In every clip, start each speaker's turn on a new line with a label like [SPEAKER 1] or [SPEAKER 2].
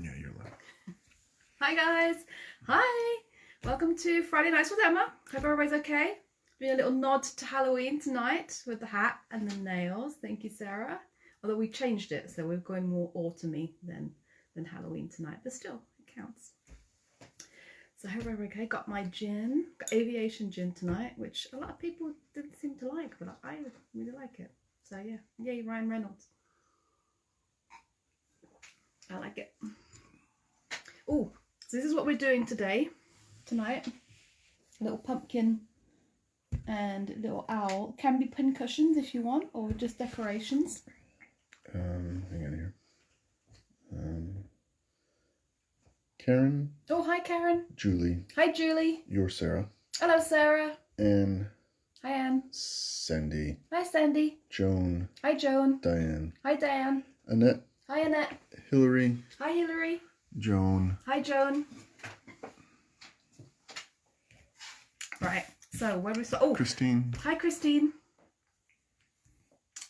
[SPEAKER 1] Yeah, you're live.
[SPEAKER 2] Hi guys. Hi. Welcome to Friday Nights with Emma. Hope everybody's okay. Doing a little nod to Halloween tonight with the hat and the nails. Thank you, Sarah. Although we changed it, so we're going more autumny than Halloween tonight, but still, it counts. So I hope everybody's okay. Got my gin, got aviation gin tonight, which a lot of people didn't seem to like, but I really like it. So yeah, yay Ryan Reynolds. I like it. Oh, so this is what we're doing tonight. A little pumpkin and a little owl. Can be pincushions if you want, or just decorations.
[SPEAKER 1] Hang on here. Karen.
[SPEAKER 2] Oh, hi Karen.
[SPEAKER 1] Julie.
[SPEAKER 2] Hi Julie.
[SPEAKER 1] You're Sarah.
[SPEAKER 2] Hello Sarah.
[SPEAKER 1] Anne.
[SPEAKER 2] Hi Anne.
[SPEAKER 1] Sandy.
[SPEAKER 2] Hi Sandy.
[SPEAKER 1] Joan.
[SPEAKER 2] Hi Joan.
[SPEAKER 1] Diane.
[SPEAKER 2] Hi Diane.
[SPEAKER 1] Annette.
[SPEAKER 2] Hi Annette.
[SPEAKER 1] Hillary.
[SPEAKER 2] Hi Hillary.
[SPEAKER 1] Joan.
[SPEAKER 2] Hi Joan. Right, so where do we start? Oh,
[SPEAKER 1] Christine.
[SPEAKER 2] Hi Christine.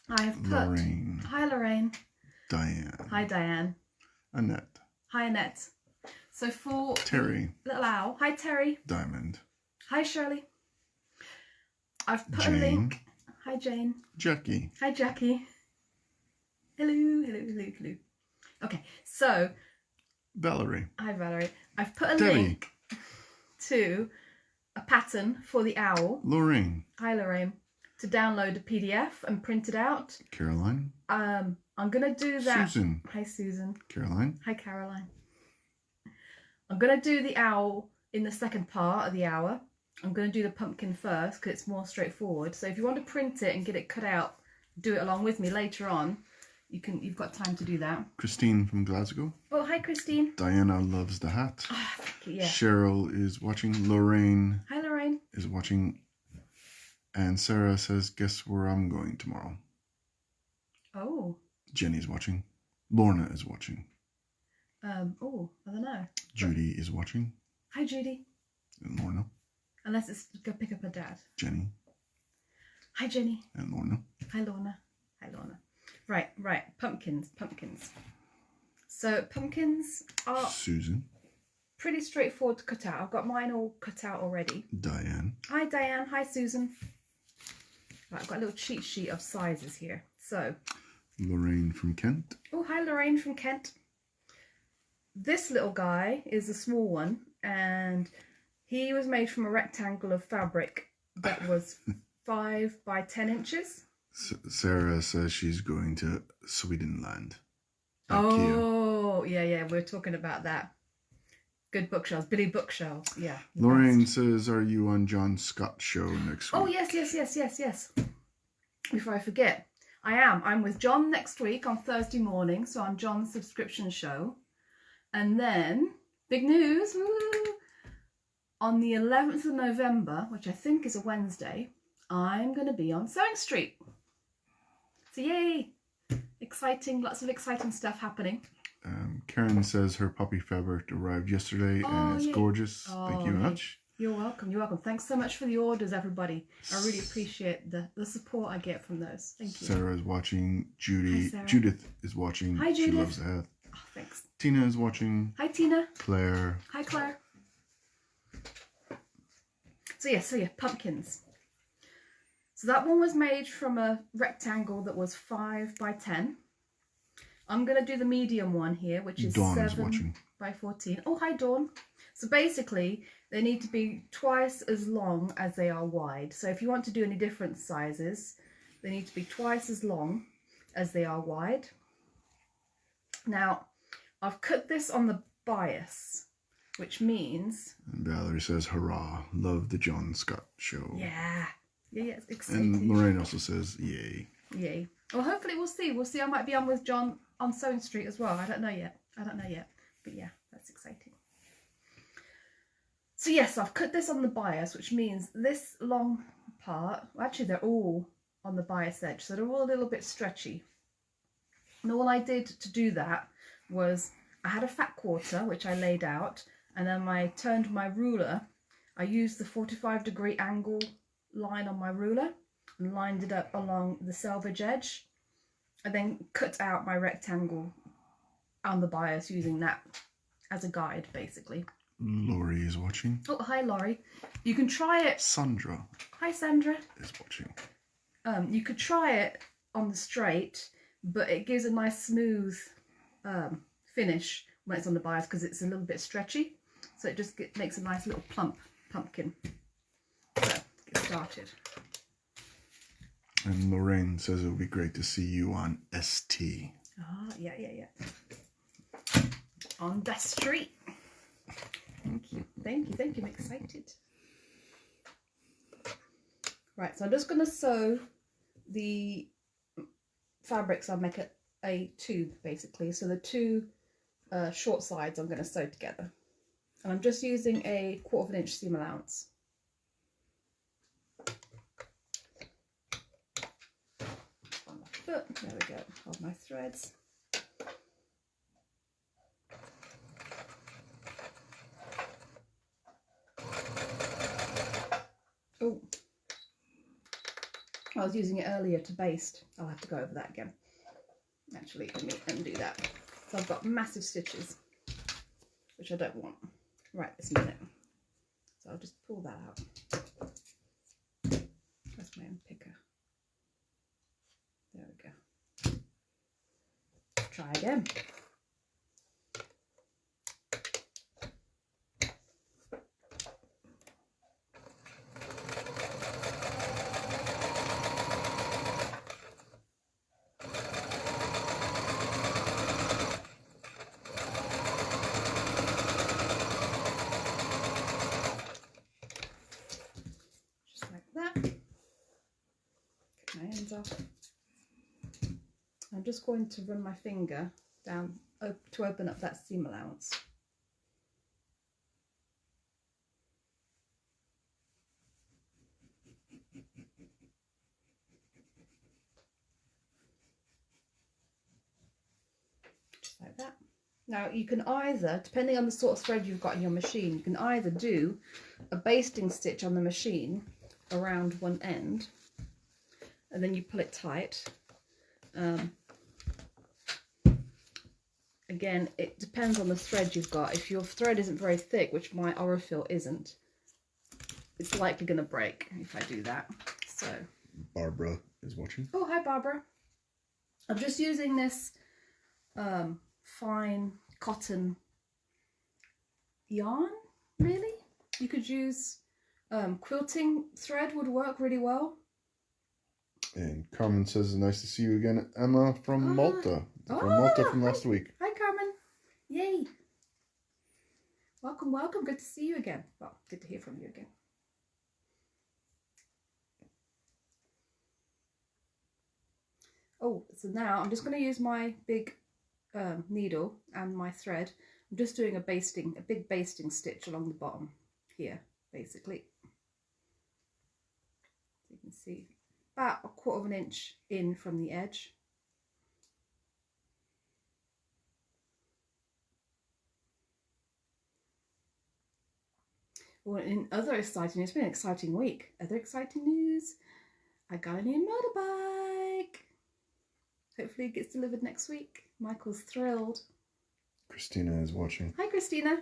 [SPEAKER 2] I have put...
[SPEAKER 1] Lorraine.
[SPEAKER 2] Hi Lorraine.
[SPEAKER 1] Diane.
[SPEAKER 2] Hi Diane.
[SPEAKER 1] Annette.
[SPEAKER 2] Hi Annette. So for
[SPEAKER 1] Terry.
[SPEAKER 2] Little Owl. Hi Terry.
[SPEAKER 1] Diamond.
[SPEAKER 2] Hi Shirley. I've put
[SPEAKER 1] Jane.
[SPEAKER 2] a link. Hi Jane.
[SPEAKER 1] Jackie.
[SPEAKER 2] Hi Jackie. Hello. Okay, so
[SPEAKER 1] Valerie.
[SPEAKER 2] hi Valerie. I've put a
[SPEAKER 1] Debbie.
[SPEAKER 2] link to a pattern for the owl.
[SPEAKER 1] Lorraine.
[SPEAKER 2] Hi Lorraine. To download a PDF and print it out.
[SPEAKER 1] Caroline.
[SPEAKER 2] I'm gonna do that.
[SPEAKER 1] Susan.
[SPEAKER 2] Hi Susan.
[SPEAKER 1] Caroline.
[SPEAKER 2] Hi Caroline. I'm gonna do the owl in the second part of the hour. I'm gonna do the pumpkin first because it's more straightforward. So if you want to print it and get it cut out, do it along with me later on. You've got time to do that.
[SPEAKER 1] Christine from Glasgow.
[SPEAKER 2] Oh, hi Christine.
[SPEAKER 1] Diana loves the hat.
[SPEAKER 2] Oh, thank you, yeah.
[SPEAKER 1] Cheryl is watching. Lorraine
[SPEAKER 2] Hi Lorraine.
[SPEAKER 1] is watching. And Sarah says, guess where I'm going tomorrow?
[SPEAKER 2] Oh.
[SPEAKER 1] Jenny's watching. Lorna is watching.
[SPEAKER 2] Oh, I don't know.
[SPEAKER 1] Judy is watching.
[SPEAKER 2] Hi Judy.
[SPEAKER 1] And Lorna.
[SPEAKER 2] Unless it's go pick up her dad.
[SPEAKER 1] Jenny.
[SPEAKER 2] Hi Jenny.
[SPEAKER 1] And Lorna.
[SPEAKER 2] Hi Lorna. Hi Lorna. Right. Pumpkins. So pumpkins are
[SPEAKER 1] Susan.
[SPEAKER 2] pretty straightforward to cut out. I've got mine all cut out already.
[SPEAKER 1] Diane.
[SPEAKER 2] Hi Diane. Hi Susan. Right, I've got a little cheat sheet of sizes here. So.
[SPEAKER 1] Lorraine from Kent.
[SPEAKER 2] Oh, hi Lorraine from Kent. This little guy is a small one, and he was made from a rectangle of fabric that was 5 by 10 inches.
[SPEAKER 1] Sarah says she's going to Swedenland.
[SPEAKER 2] Oh, yeah, we're talking about that. Good bookshelves, Billy bookshelves, yeah.
[SPEAKER 1] Lorraine says, are you on John Scott's show next week?
[SPEAKER 2] Oh, yes. Before I forget, I am. I'm with John next week on Thursday morning, so on John's subscription show. And then, big news, woo, on the 11th of November, which I think is a Wednesday, I'm going to be on Sewing Street. So yay! Exciting, lots of exciting stuff happening.
[SPEAKER 1] Karen says her poppy fabric arrived yesterday and it's gorgeous. Thank you very much.
[SPEAKER 2] You're welcome. Thanks so much for the orders, everybody. I really appreciate the support I get from those. Thank you.
[SPEAKER 1] Sarah is watching.
[SPEAKER 2] Hi, Sarah.
[SPEAKER 1] Judith is watching.
[SPEAKER 2] Hi, Judith.
[SPEAKER 1] She loves the hat.
[SPEAKER 2] Oh, thanks.
[SPEAKER 1] Tina is watching.
[SPEAKER 2] Hi, Tina.
[SPEAKER 1] Claire.
[SPEAKER 2] Hi, Claire. So yeah, pumpkins. So that one was made from a rectangle that was 5 by 10. I'm going to do the medium one here, which is
[SPEAKER 1] Dawn
[SPEAKER 2] 7
[SPEAKER 1] is watching.
[SPEAKER 2] by 14. Oh, hi, Dawn. So basically, they need to be twice as long as they are wide. So if you want to do any different sizes, they need to be twice as long as they are wide. Now, I've cut this on the bias, which means...
[SPEAKER 1] And Valerie says, hurrah, love the John Scott show.
[SPEAKER 2] Yeah, it's exciting.
[SPEAKER 1] And Lorraine also says, yay.
[SPEAKER 2] Yay. Well, hopefully we'll see. I might be on with John on Sewing Street as well. I don't know yet. But yeah, that's exciting. So yes, I've cut this on the bias, which means this long part, well, actually they're all on the bias edge, so they're all a little bit stretchy. And all I did to do that was I had a fat quarter, which I laid out, and then I turned my ruler. I used the 45-degree angle line on my ruler and lined it up along the selvage edge. I then cut out my rectangle on the bias using that as a guide, basically.
[SPEAKER 1] Laurie is watching.
[SPEAKER 2] Oh, hi, Laurie. You can try it.
[SPEAKER 1] Sandra.
[SPEAKER 2] Hi, Sandra.
[SPEAKER 1] Is watching.
[SPEAKER 2] You could try it on the straight, but it gives a nice smooth finish when it's on the bias because it's a little bit stretchy. So it just makes a nice little plump pumpkin. So, get started.
[SPEAKER 1] And Lorraine says it would be great to see you on ST.
[SPEAKER 2] Ah, yeah. On the street. Thank you. I'm excited. Right, so I'm just going to sew the fabrics. I'll make a tube, basically. So the two short sides I'm going to sew together. And I'm just using a 1/4 inch seam allowance. On my foot, there we go, hold my threads. Oh, I was using it earlier to baste. I'll have to go over that again. Actually, let me undo that. So I've got massive stitches, which I don't want right this minute. So I'll just pull that out. That's my own picker. There we go. Try again. Off. I'm just going to run my finger down to open up that seam allowance. Just like that. Now you can either, depending on the sort of thread you've got in your machine, you can either do a basting stitch on the machine around one end, and then you pull it tight. Again, it depends on the thread you've got. If your thread isn't very thick, which my Aurifil isn't, it's likely going to break if I do that. So
[SPEAKER 1] Barbara is watching.
[SPEAKER 2] Oh, hi Barbara. I'm just using this fine cotton yarn, really. You could use quilting thread, would work really well.
[SPEAKER 1] And Carmen says, nice to see you again, Emma from Malta. From Malta from last week.
[SPEAKER 2] Hi, Carmen. Yay. Welcome. Good to see you again. Well, good to hear from you again. Oh, so now I'm just going to use my big needle and my thread. I'm just doing a big basting stitch along the bottom here, basically. So you can see about 1/4 inch in from the edge. Well, in other exciting news, it's been an exciting week. Other exciting news, I got a new motorbike. Hopefully it gets delivered next week. Michael's thrilled.
[SPEAKER 1] Christina is watching.
[SPEAKER 2] Hi, Christina.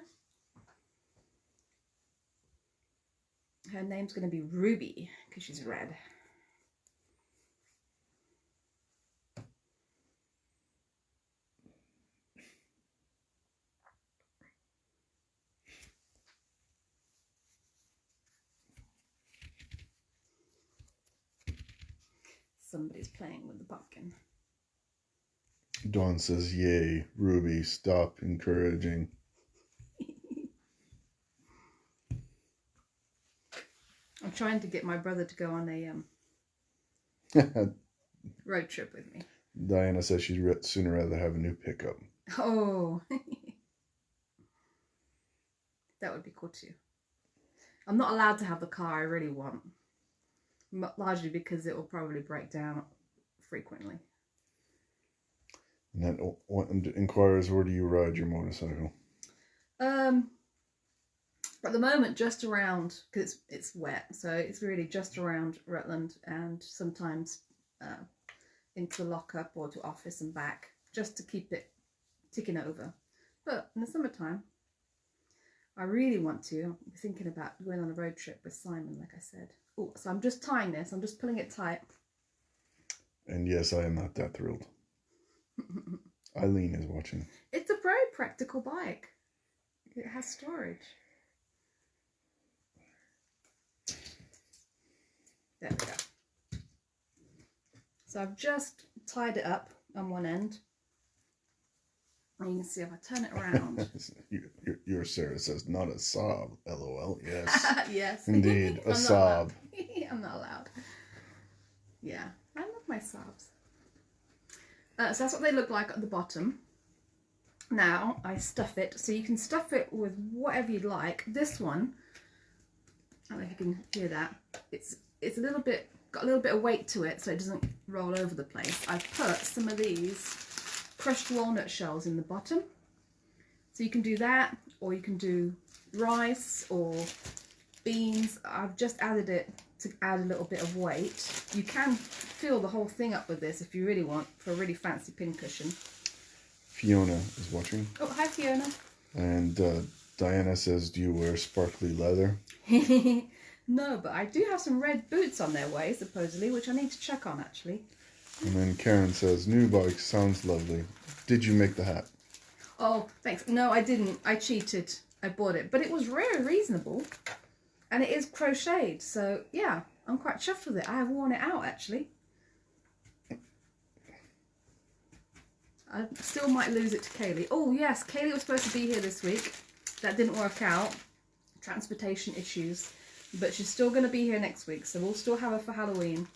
[SPEAKER 2] Her name's going to be Ruby because she's red. Somebody's playing with the pumpkin.
[SPEAKER 1] Dawn says, yay, Ruby, stop encouraging.
[SPEAKER 2] I'm trying to get my brother to go on a road trip with me.
[SPEAKER 1] Diana says she'd sooner rather have a new pickup.
[SPEAKER 2] Oh, that would be cool too. I'm not allowed to have the car I really want. Largely because it will probably break down frequently.
[SPEAKER 1] And that inquires, where do you ride your motorcycle?
[SPEAKER 2] At the moment, just around, because it's wet, so it's really just around Rutland and sometimes into the lockup or to office and back, just to keep it ticking over. But in the summertime, I really want to. I'm thinking about going on a road trip with Simon, like I said. Oh, so I'm just tying this. I'm just pulling it tight.
[SPEAKER 1] And yes, I am not that thrilled. Eileen is watching.
[SPEAKER 2] It's a very practical bike. It has storage. There we go. So I've just tied it up on one end. And you can see if I turn it around.
[SPEAKER 1] Your Sarah says, not a sob, LOL. Yes.
[SPEAKER 2] Yes.
[SPEAKER 1] Indeed, a sob.
[SPEAKER 2] I'm not allowed. Yeah, I love my sobs. So that's what they look like at the bottom. Now I stuff it, so you can stuff it with whatever you'd like. This one, I don't know if you can hear that. It's a little bit, got a little bit of weight to it, so it doesn't roll over the place. I've put some of these crushed walnut shells in the bottom, so you can do that, or you can do rice or beans. I've just added it to add a little bit of weight. You can fill the whole thing up with this if you really want, for a really fancy pincushion.
[SPEAKER 1] Fiona is watching.
[SPEAKER 2] Oh, hi Fiona.
[SPEAKER 1] And Diana says, do you wear sparkly leather?
[SPEAKER 2] No, but I do have some red boots on their way, supposedly, which I need to check on, actually.
[SPEAKER 1] And then Karen says, new bike, sounds lovely. Did you make the hat?
[SPEAKER 2] Oh, thanks. No, I didn't. I cheated. I bought it. But it was very reasonable. And it is crocheted. So, yeah, I'm quite chuffed with it. I have worn it out, actually. I still might lose it to Kaylee. Oh, yes, Kaylee was supposed to be here this week. That didn't work out. Transportation issues. But she's still going to be here next week. So we'll still have her for Halloween.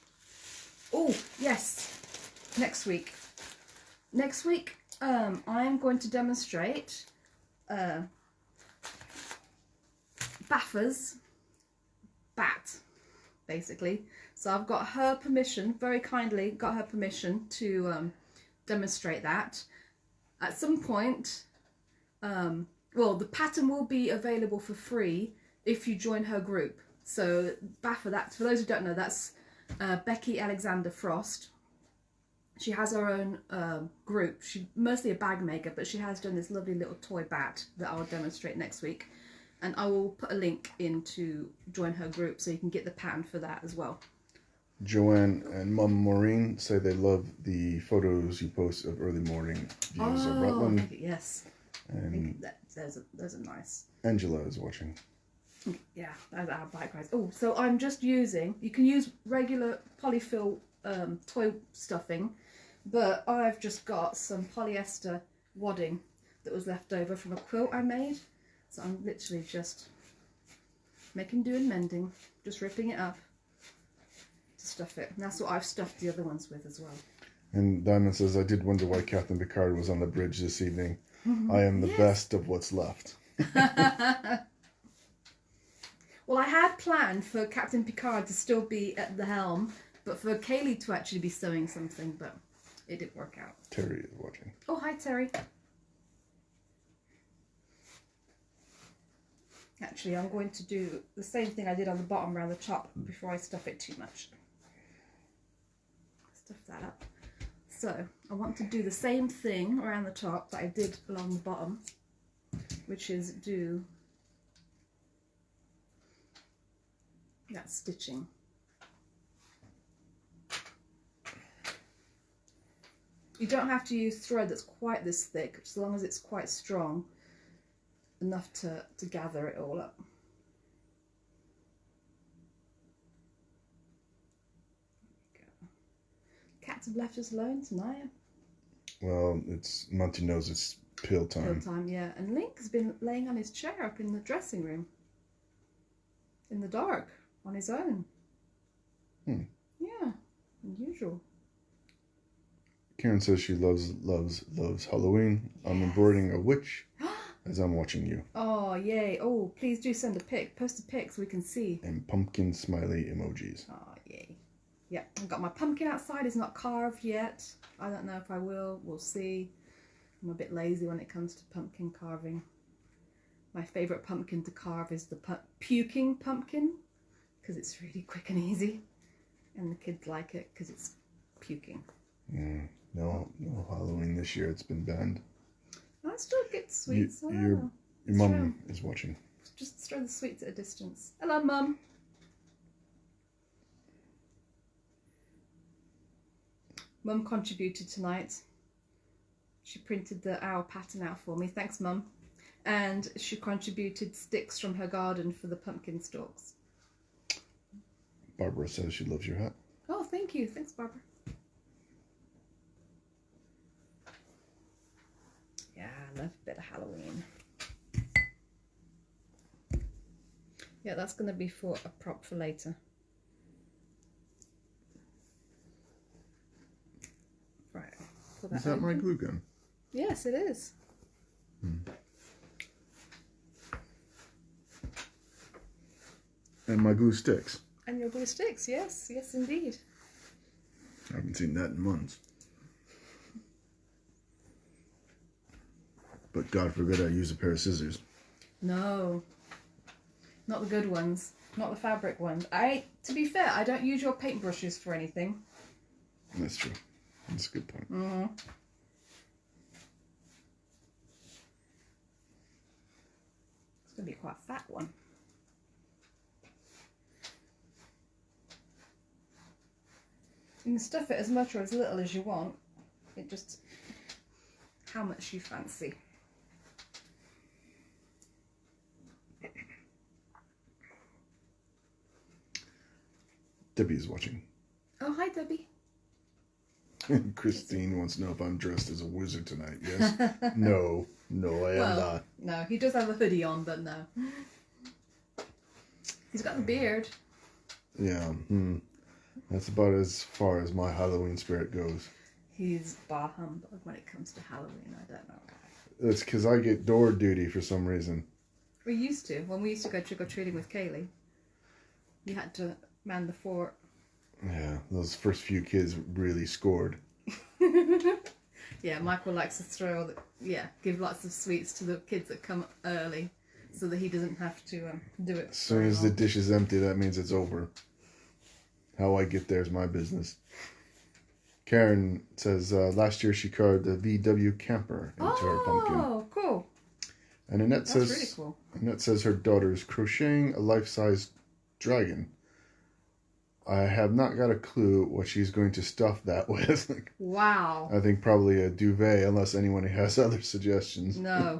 [SPEAKER 2] Oh, yes. Next week. Next week, I'm going to demonstrate Baffa's bat, basically. So I've got her permission, very kindly got her permission to demonstrate that. At some point, well, the pattern will be available for free if you join her group. So Baffa, that, for those who don't know, that's Becky Alexander Frost. She has her own group. She's mostly a bag maker, but she has done this lovely little toy bat that I'll demonstrate next week. And I will put a link in to join her group so you can get the pattern for that as well.
[SPEAKER 1] Joanne and Mum Maureen say they love the photos you post of early morning views of Rutland.
[SPEAKER 2] Yes.
[SPEAKER 1] And
[SPEAKER 2] I think that those are nice.
[SPEAKER 1] Angela is watching.
[SPEAKER 2] Yeah, that's our bike rides. Oh, so I'm just using, you can use regular polyfill toy stuffing, but I've just got some polyester wadding that was left over from a quilt I made. So I'm literally just making do and mending, just ripping it up to stuff it. And that's what I've stuffed the other ones with as well.
[SPEAKER 1] And Diamond says, I did wonder why Captain Picard was on the bridge this evening. I am the best of what's left.
[SPEAKER 2] Well, I had planned for Captain Picard to still be at the helm, but for Kaylee to actually be sewing something, but it didn't work out.
[SPEAKER 1] Terry is watching.
[SPEAKER 2] Oh, hi Terry. Actually, I'm going to do the same thing I did on the bottom around the top before I stuff it too much. Stuff that up. So, I want to do the same thing around the top that I did along the bottom, which is do that stitching. You don't have to use thread that's quite this thick, as long as it's quite strong enough to gather it all up. Cats have left us alone tonight.
[SPEAKER 1] Well, it's Monty knows it's pill time.
[SPEAKER 2] Pill time, yeah. And Link has been laying on his chair up in the dressing room, in the dark, on his own. Yeah, unusual.
[SPEAKER 1] Karen says she loves Halloween. Yes. I'm embroidering a witch as I'm watching you.
[SPEAKER 2] Oh, yay. Oh, please do send a pic. Post a pic so we can see.
[SPEAKER 1] And pumpkin smiley emojis.
[SPEAKER 2] Oh, yay. Yeah, I've got my pumpkin outside. It's not carved yet. I don't know if I will. We'll see. I'm a bit lazy when it comes to pumpkin carving. My favourite pumpkin to carve is the puking pumpkin, because it's really quick and easy. And the kids like it because it's puking.
[SPEAKER 1] No Halloween this year. It's been banned.
[SPEAKER 2] I still get sweets.
[SPEAKER 1] Your mum is watching.
[SPEAKER 2] Just throw the sweets at a distance. Hello, Mum. Mum contributed tonight. She printed the owl pattern out for me. Thanks, Mum. And she contributed sticks from her garden for the pumpkin stalks.
[SPEAKER 1] Barbara says she loves your hat.
[SPEAKER 2] Oh, thank you. Thanks, Barbara. Yeah, I love a bit of Halloween. Yeah, that's going to be for a prop for later. Right.
[SPEAKER 1] Is that my glue gun?
[SPEAKER 2] Yes, it is.
[SPEAKER 1] And my glue sticks.
[SPEAKER 2] And your glue sticks, yes. Yes, indeed.
[SPEAKER 1] I haven't seen that in months. But God forbid I use a pair of scissors.
[SPEAKER 2] No. Not the good ones. Not the fabric ones. To be fair, I don't use your paintbrushes for anything.
[SPEAKER 1] That's true. That's a good point.
[SPEAKER 2] Mm-hmm. It's going to be quite a fat one. You can stuff it as much or as little as you want. It just... how much you fancy.
[SPEAKER 1] Debbie is watching.
[SPEAKER 2] Oh, hi, Debbie.
[SPEAKER 1] Christine wants to know if I'm dressed as a wizard tonight. Yes? No, I am not.
[SPEAKER 2] No, he does have a hoodie on, but no. He's got the beard.
[SPEAKER 1] Yeah, that's about as far as my Halloween spirit goes.
[SPEAKER 2] He's bar humbug when it comes to Halloween. I don't know why.
[SPEAKER 1] It's because I get door duty for some reason.
[SPEAKER 2] We used to. When we used to go trick-or-treating with Kaylee, you had to man the fort.
[SPEAKER 1] Yeah, those first few kids really scored.
[SPEAKER 2] Yeah, Michael likes to throw, give lots of sweets to the kids that come early so that he doesn't have to do it.
[SPEAKER 1] As soon as the dish is empty, that means it's over. How I get there is my business. Karen says last year she carved a VW camper into her pumpkin.
[SPEAKER 2] Oh, cool.
[SPEAKER 1] And Annette
[SPEAKER 2] That's
[SPEAKER 1] says,
[SPEAKER 2] really cool.
[SPEAKER 1] Annette says her daughter is crocheting a life-size dragon. I have not got a clue what she's going to stuff that with.
[SPEAKER 2] Wow.
[SPEAKER 1] I think probably a duvet, unless anyone has other suggestions.
[SPEAKER 2] No.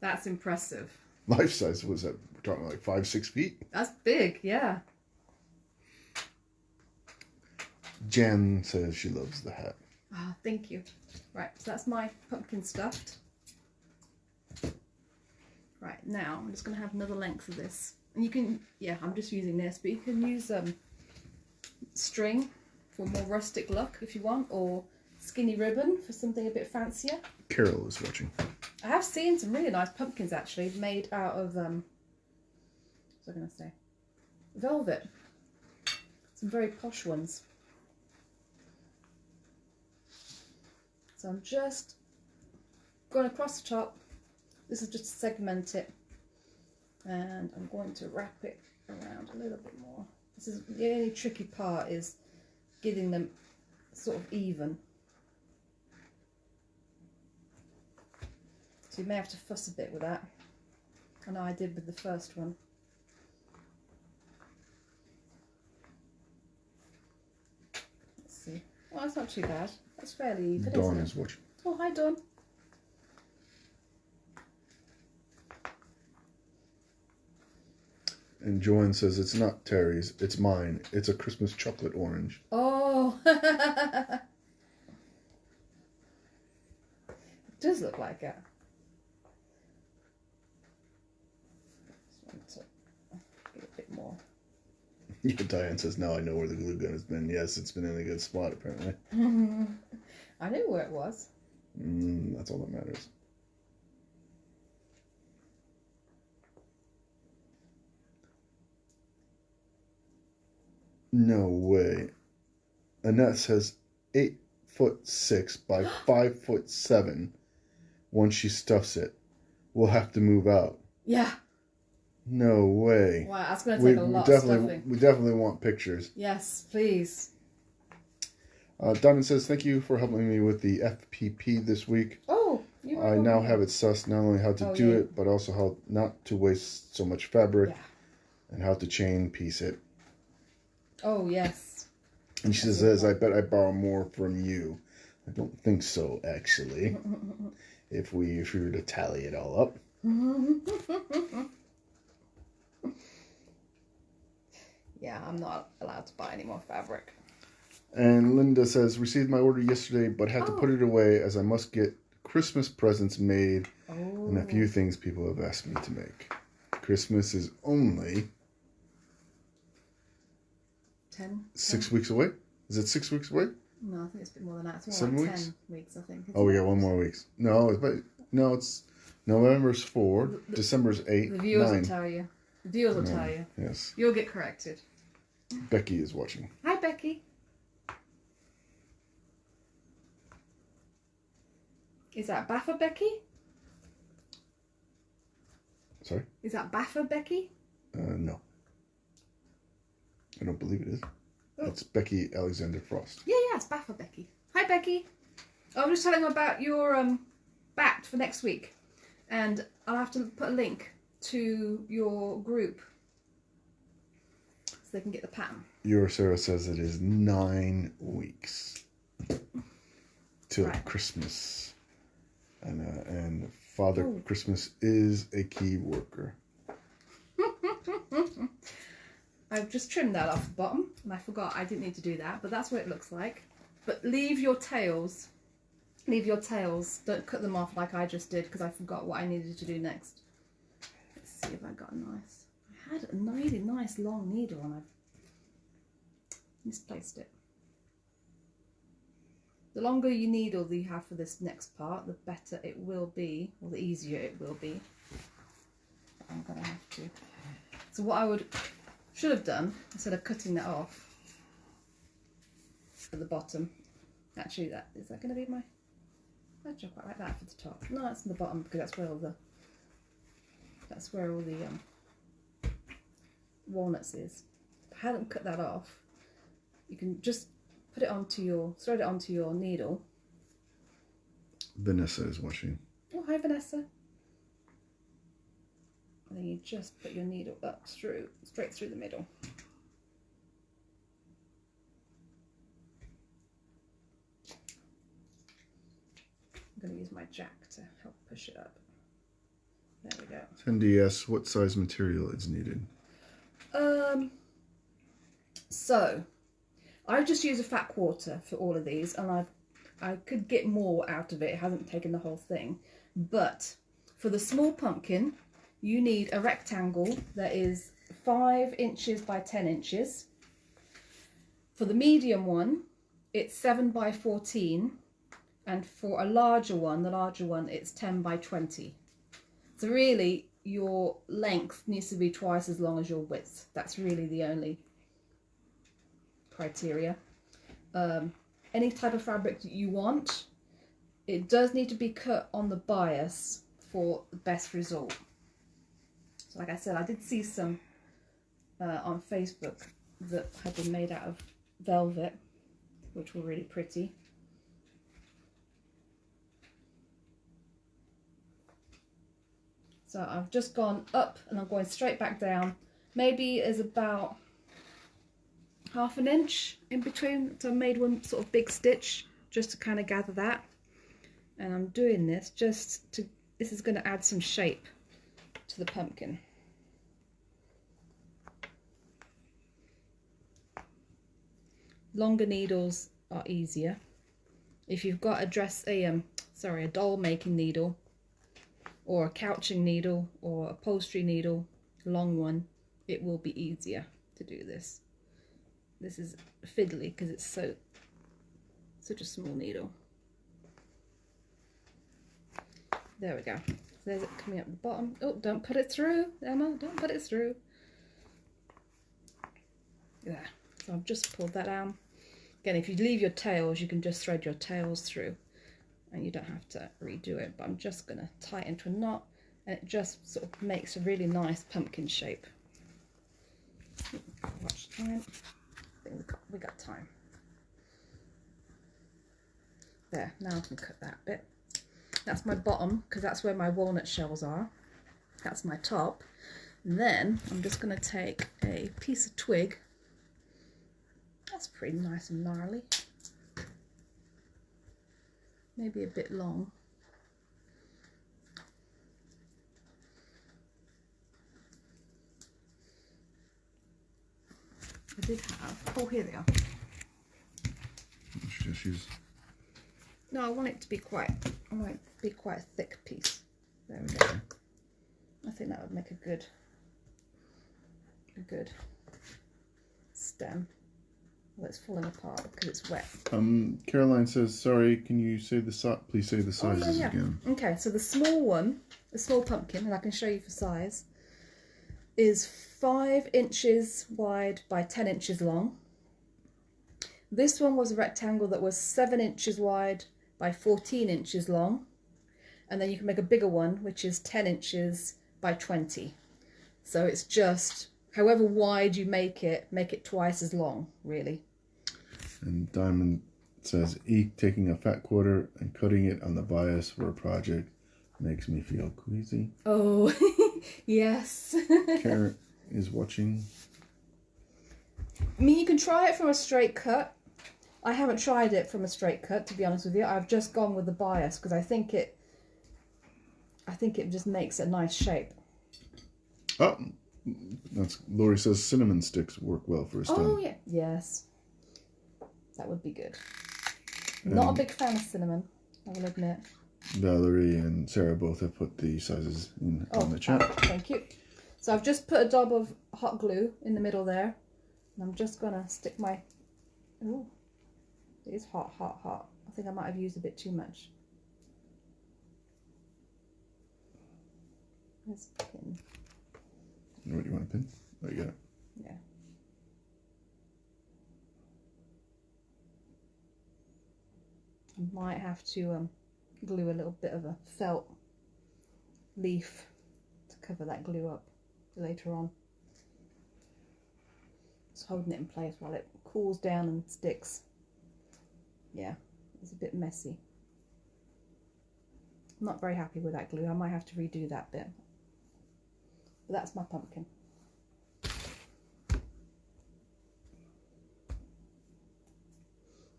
[SPEAKER 2] That's impressive.
[SPEAKER 1] Life-size, was that? We're talking like 5-6 feet?
[SPEAKER 2] That's big, yeah.
[SPEAKER 1] Jen says she loves the hat.
[SPEAKER 2] Ah, thank you. Right, so that's my pumpkin stuffed. Right, now I'm just going to have another length of this. And you can, I'm just using this, but you can use string for more rustic look if you want, or skinny ribbon for something a bit fancier.
[SPEAKER 1] Carol is watching.
[SPEAKER 2] I have seen some really nice pumpkins actually made out of, what's I going to say? Velvet. Some very posh ones. So I'm just going across the top. This is just to segment it. And I'm going to wrap it around a little bit more. This is the only tricky part, is getting them sort of even. So you may have to fuss a bit with that. I know I did with the first one. Let's see. Well, that's not too bad. That's fairly even.
[SPEAKER 1] Dawn is watching.
[SPEAKER 2] Oh, hi, Dawn.
[SPEAKER 1] And Joanne says it's not Terry's, it's mine. It's a Christmas chocolate orange.
[SPEAKER 2] Oh. It does look like it. Just want to get a bit more.
[SPEAKER 1] Yeah, Diane says, now I know where the glue gun has been. Yes, it's been in a good spot, apparently.
[SPEAKER 2] I knew where it was.
[SPEAKER 1] That's all that matters. No way. Annette says 8'6" by 5'7". Once she stuffs it, we'll have to move out.
[SPEAKER 2] Yeah.
[SPEAKER 1] No way.
[SPEAKER 2] Wow, that's going to take a lot of stuffing.
[SPEAKER 1] We definitely want pictures.
[SPEAKER 2] Yes, please.
[SPEAKER 1] Diamond says, thank you for helping me with the FPP this week.
[SPEAKER 2] Oh.
[SPEAKER 1] I now have it sussed not only how to do it, but also how not to waste so much fabric and how to chain piece it.
[SPEAKER 2] Oh, yes.
[SPEAKER 1] And she says, I bet I borrow more from you. I don't think so, actually. if we were to tally it all up.
[SPEAKER 2] Yeah, I'm not allowed to buy any more fabric.
[SPEAKER 1] And Linda says, received my order yesterday, but had to put it away as I must get Christmas presents made and a few things people have asked me to make. Christmas is only 6 weeks away. Is it 6 weeks away?
[SPEAKER 2] No, I think it's a bit more than that. It's more
[SPEAKER 1] 7
[SPEAKER 2] like
[SPEAKER 1] weeks?
[SPEAKER 2] 10 weeks, I think.
[SPEAKER 1] Oh, we got 1 more week. No, it's November's 4, December's 8,
[SPEAKER 2] The viewers
[SPEAKER 1] 9.
[SPEAKER 2] will tell you. The viewers will tell you.
[SPEAKER 1] Yes.
[SPEAKER 2] You'll get corrected.
[SPEAKER 1] Becky is watching.
[SPEAKER 2] Hi, Becky. Is that Baffa Becky?
[SPEAKER 1] Sorry?
[SPEAKER 2] Is that Baffa Becky?
[SPEAKER 1] No. I don't believe it is. It's Becky Alexander Frost.
[SPEAKER 2] Yeah, it's Baffa Becky. Hi, Becky. I was just telling them about your bat for next week. And I'll have to put a link to your group so they can get the pattern.
[SPEAKER 1] Your Sarah says it is 9 weeks till Christmas. And Father Christmas is a key worker.
[SPEAKER 2] I've just trimmed that off the bottom, and I forgot I didn't need to do that, but that's what it looks like. But leave your tails. Don't cut them off like I just did, because I forgot what I needed to do next. Let's see if I got a nice... I had a really nice long needle, and I've misplaced it. The longer you needle that you have for this next part, the better it will be, or the easier it will be. I'm going to have to... So what I should have done, instead of cutting that off at the bottom, actually is that going to be my... Actually, I quite like that for the top. No, that's in the bottom, because that's where all the walnuts is. If I hadn't cut that off, you can just thread it onto your needle.
[SPEAKER 1] Vanessa is watching.
[SPEAKER 2] Oh, hi, Vanessa. And then you just put your needle up straight through the middle. I'm going to use my jack to help push it up. There we go.
[SPEAKER 1] Cindy asks what size material is needed.
[SPEAKER 2] So I've just used a fat quarter for all of these, and I could get more out of it. It hasn't taken the whole thing. But for the small pumpkin, you need a rectangle that is 5 inches by 10 inches. For the medium one, it's 7 by 14. And for a larger one, it's 10 by 20. So really, your length needs to be twice as long as your width. That's really the only criteria. Any type of fabric that you want, it does need to be cut on the bias for the best result. So like I said, I did see some on Facebook that had been made out of velvet, which were really pretty. So I've just gone up and I'm going straight back down. Maybe is about 1/2 inch in between. So I made one sort of big stitch just to kind of gather that. And I'm doing this this is going to add some shape to the pumpkin. Longer needles are easier. If you've got a doll making needle, or a couching needle, or a upholstery needle, long one, it will be easier to do this. This is fiddly because it's such a small needle. There we go. There's it coming up the bottom. Oh, don't put it through, Emma, don't put it through. There. So I've just pulled that down. Again, if you leave your tails, you can just thread your tails through and you don't have to redo it, but I'm just going to tie it into a knot, and it just sort of makes a really nice pumpkin shape. Much time. I think we got time. There, now I can cut that bit. That's my bottom, because that's where my walnut shells are. That's my top. And then I'm just going to take a piece of twig. That's pretty nice and gnarly. Maybe a bit long. I did have, oh, here they are.
[SPEAKER 1] Just use.
[SPEAKER 2] No, I want it to be quite, I want it to be quite a thick piece. There we go. I think that would make a good stem. Well, it's falling apart because it's wet.
[SPEAKER 1] Caroline says, sorry, can you say the please say the sizes again.
[SPEAKER 2] Okay, so the small one, the small pumpkin, and I can show you for size, is 5 inches wide by 10 inches long. This one was a rectangle that was 7 inches wide by 14 inches long. And then you can make a bigger one, which is 10 inches by 20. So it's just, however wide you make it twice as long, really.
[SPEAKER 1] And Diamond says, eek, taking a fat quarter and cutting it on the bias for a project makes me feel queasy.
[SPEAKER 2] Oh, yes.
[SPEAKER 1] Karen is watching.
[SPEAKER 2] I mean, you can try it from a straight cut. I haven't tried it from a straight cut, to be honest with you. I've just gone with the bias because I think it just makes a nice shape.
[SPEAKER 1] Oh, that's Lori says cinnamon sticks work well for a stem.
[SPEAKER 2] Oh yeah, yes, that would be good. Not a big fan of cinnamon, I will admit.
[SPEAKER 1] Valerie and Sarah both have put the sizes in on the chat.
[SPEAKER 2] Thank you. So I've just put a dab of hot glue in the middle there, and I'm just gonna stick my. Ooh, it is hot, hot, hot. I think I might have used a bit too much. There's a pin.
[SPEAKER 1] What do you want to pin? Oh, you got it.
[SPEAKER 2] Yeah. I might have to glue a little bit of a felt leaf to cover that glue up later on. Just holding it in place while it cools down and sticks. Yeah, it's a bit messy. I'm not very happy with that glue. I might have to redo that bit. But that's my pumpkin.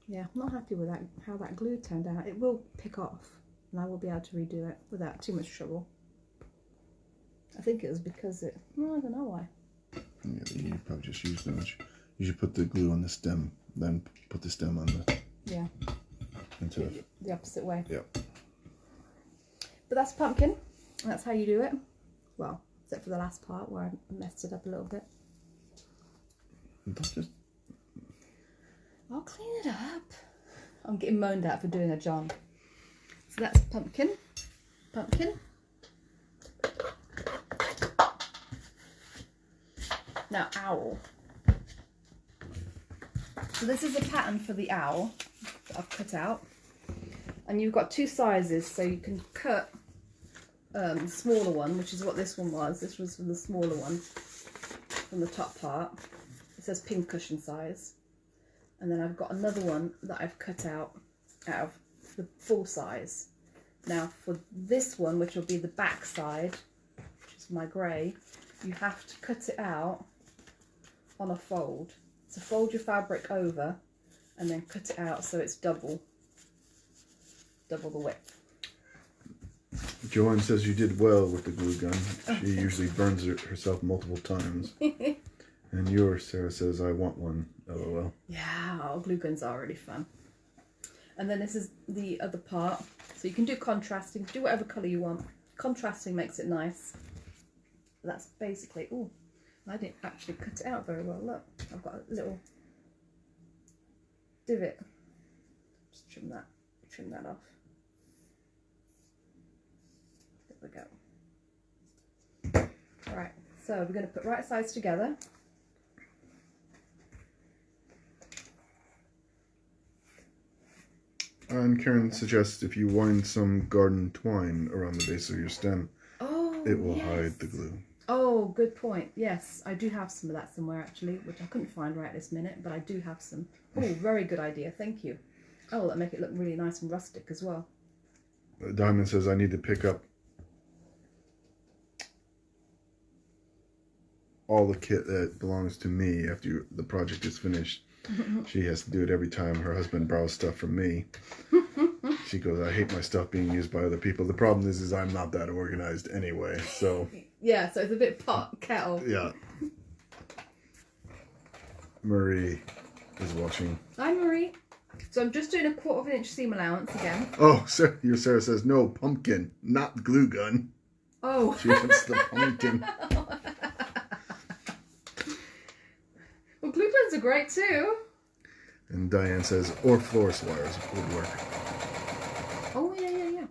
[SPEAKER 2] Yeah, I'm not happy with that, how that glue turned out. It will pick off and I will be able to redo it without too much trouble. I think it was because it, well, I don't know why.
[SPEAKER 1] Yeah, you probably just used too much. You should put the glue on the stem, then put the stem on the...
[SPEAKER 2] Yeah.
[SPEAKER 1] Into
[SPEAKER 2] the opposite way.
[SPEAKER 1] Yep.
[SPEAKER 2] But that's pumpkin. And that's how you do it. Well, except for the last part where I messed it up a little bit.
[SPEAKER 1] Don't just...
[SPEAKER 2] I'll clean it up. I'm getting moaned at for doing a John. So that's pumpkin. Pumpkin. Now owl. So this is a pattern for the owl that I've cut out. And you've got 2 sizes, so you can cut the smaller one, which is what this one was. This was from the smaller one, from the top part. It says pincushion size. And then I've got another one that I've cut out of the full size. Now for this one, which will be the back side, which is my grey, you have to cut it out on a fold. So fold your fabric over and then cut it out so it's double the width.
[SPEAKER 1] Joanne says you did well with the glue gun. She usually burns it herself multiple times. And yours, Sarah says, I want one. LOL.
[SPEAKER 2] Yeah, glue guns are really fun. And then this is the other part. So you can do contrasting, do whatever colour you want. Contrasting makes it nice. That's basically, oh, I didn't actually cut it out very well. Look, I've got a little divot. Just trim that off. There we go. Alright, so we're going to put right sides together.
[SPEAKER 1] And Karen suggests if you wind some garden twine around the base of your stem, it will hide the glue.
[SPEAKER 2] Oh, good point. Yes, I do have some of that somewhere actually, which I couldn't find right this minute, but I do have some. Oh, very good idea. Thank you. Oh, that'll make it look really nice and rustic as well.
[SPEAKER 1] Diamond says I need to pick up all the kit that belongs to me after the project is finished. She has to do it every time her husband borrows stuff from me. She goes, I hate my stuff being used by other people. The problem is I'm not that organized anyway, so...
[SPEAKER 2] Yeah, so it's a bit pot kettle.
[SPEAKER 1] Yeah. Marie is watching.
[SPEAKER 2] Hi, Marie. So I'm just doing a 1/4 inch seam allowance again.
[SPEAKER 1] Oh, Sarah says, no, pumpkin, not glue gun.
[SPEAKER 2] Oh.
[SPEAKER 1] She wants the pumpkin.
[SPEAKER 2] Well, glue guns are great too.
[SPEAKER 1] And Diane says, or florist wires would work.
[SPEAKER 2] Oh, yeah.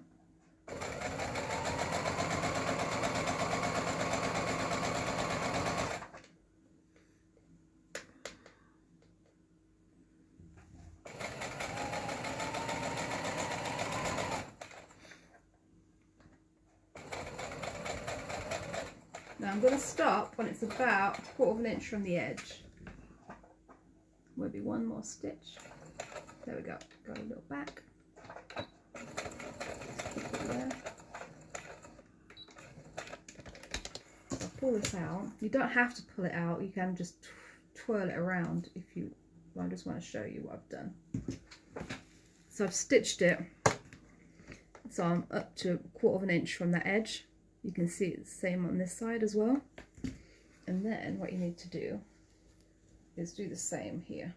[SPEAKER 2] Now I'm going to stop when it's about 1/4 inch from the edge. Maybe one more stitch. There we go. Got a little back. Keep it there. I'll pull this out. You don't have to pull it out. You can just twirl it around if you. I just want to show you what I've done. So I've stitched it. So I'm up to 1/4 inch from that edge. You can see it's the same on this side as well. And then what you need to do is do the same here.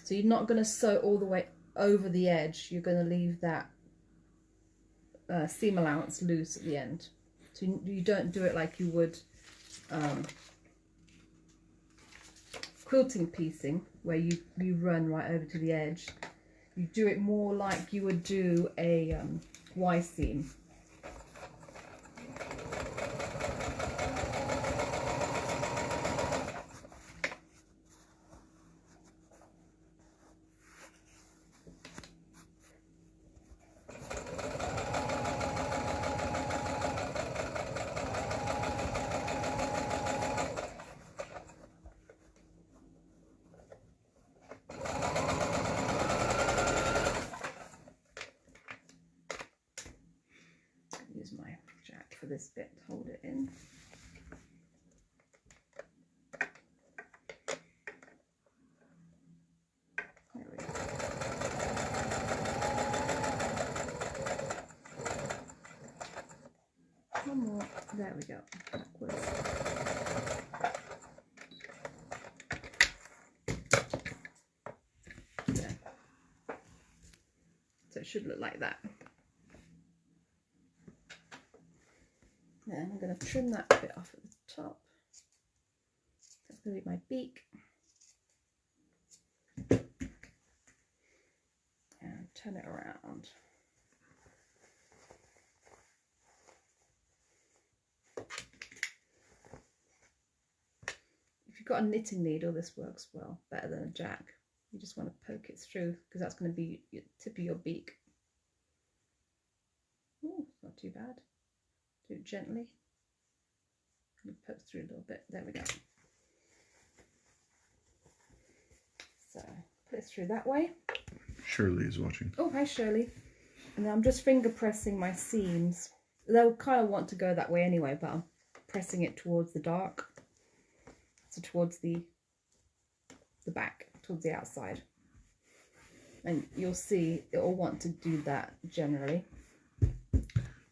[SPEAKER 2] So you're not going to sew all the way over the edge. You're going to leave that seam allowance loose at the end. So you don't do it like you would quilting piecing, where you run right over to the edge. You do it more like you would do a Y seam. Use my jack for this bit to hold it in. There we go. One more. There we go. Backwards. There. So it should look like that. And I'm going to trim that bit off at the top. That's going to be my beak. And turn it around. If you've got a knitting needle, this works well, better than a jack. You just want to poke it through because that's going to be the tip of your beak. Oh, not too bad. Do it gently. And poke through a little bit. There we go. So put it through that way.
[SPEAKER 1] Shirley is watching.
[SPEAKER 2] Oh, hi Shirley. And then I'm just finger pressing my seams. They'll kind of want to go that way anyway, but I'm pressing it towards the dark. So towards the back, towards the outside. And you'll see it'll want to do that generally.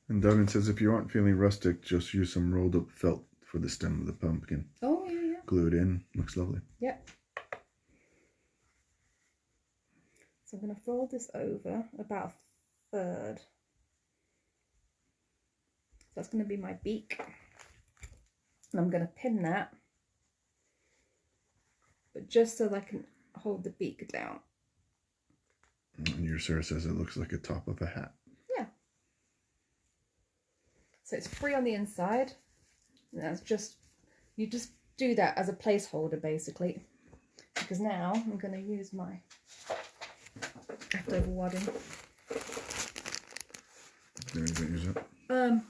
[SPEAKER 1] And Diamond says if you aren't feeling rustic, just use some rolled up felt for the stem of the pumpkin.
[SPEAKER 2] Oh, yeah.
[SPEAKER 1] Glue it in. Looks lovely.
[SPEAKER 2] Yep. So I'm going to fold this over about a third. So that's going to be my beak. And I'm going to pin that. But just so that I can hold the beak down.
[SPEAKER 1] And your Sarah says it looks like a top of a hat.
[SPEAKER 2] Yeah. So it's free on the inside. And that's just, you just do that as a placeholder basically. Because now I'm going to use my leftover wadding.
[SPEAKER 1] No, you don't use it?
[SPEAKER 2] No,